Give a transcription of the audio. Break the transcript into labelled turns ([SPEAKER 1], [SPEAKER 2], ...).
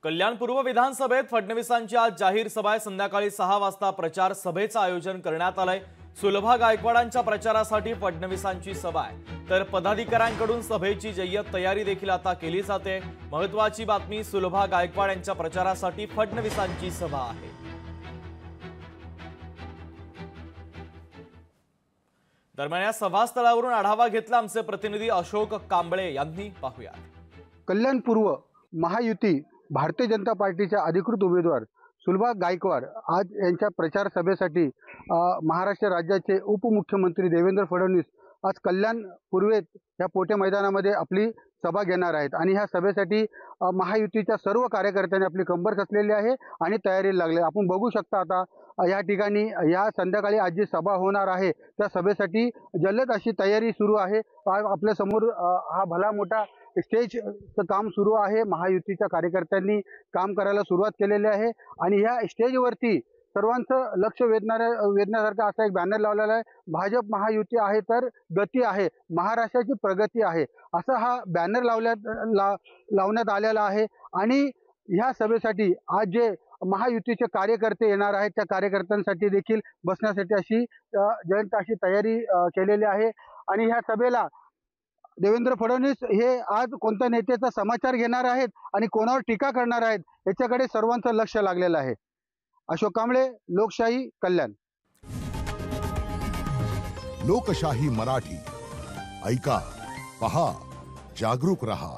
[SPEAKER 1] कल्याण पूर्व विधानसभेत फडणवीसांची आज जाहीर सभा आहे। संध्याकाळी 6 वाजता प्रचार सभेचं आयोजन करण्यात आलंय। सुलभा गायकवाडांच्या प्रचारासाठी फडणवीसांची सभा आहे, तर पदाधिकाऱ्यांकडून सभेची जय्यत तयारी देखील आता केली जाते। महत्त्वाची बातमी, सुलभा गायकवाड यांच्या प्रचारासाठी फडणवीसांची सभा आहे। दरम्यान या सभास्थळावरून आढावा घेतला आमचे प्रतिनिधी अशोक कांबळे यांनी। पाहूया।
[SPEAKER 2] कल्याण पूर्व महायुती भारतीय जनता पार्टीच्या अधिकृत उमेदवार सुलभा गायकवाड आज यांच्या प्रचार सभेसाठी महाराष्ट्र राज्याचे उपमुख्यमंत्री देवेंद्र फडणवीस आज कल्याण पूर्वेत या पोटे मैदानामध्ये आपली सभा घेणार आहेत आणि ह्या सभेसाठी महायुतीच्या सर्व कार्यकर्त्यांनी आपली कंबर कसलेली आहे आणि तयारी लागली। आपण बघू शकता आता या ठिकाणी या संध्याकाळी आज जी सभा होणार आहे त्या सभेसाठी जल्लोष अशी तयारी सुरू आहे। आपल्या समोर हा भला मोठा स्टेजचं काम सुरू आहे। महायुतीच्या कार्यकर्त्यांनी काम करायला सुरुवात केलेली आहे आणि या स्टेजवरती सर्वांचं लक्ष वेधण्यासारखा असा एक बॅनर लावलेला आहे, भाजप महायुती आहे तर गती आहे, महाराष्ट्राची प्रगती आहे, असा हा बॅनर लावण्यात आलेला आहे। आणि ह्या सभेसाठी आज जे महायुतीचे कार्यकर्ते येणार आहेत त्या कार्यकर्त्यांसाठी देखील बसण्यासाठी अशी जयंत अशी तयारी केलेली आहे। आणि ह्या सभेला देवेंद्र फडणवीस हे आज कोणत्या नेत्याचा समाचार घेणार आहेत आणि कोणावर टीका करणार आहेत याच्याकडे सर्वांचं लक्ष लागलेलं आहे। अशोक कांबळे, लोकशाही, कल्याण।
[SPEAKER 3] लोकशाही मराठी ऐका, पहा, जागरूक रहा।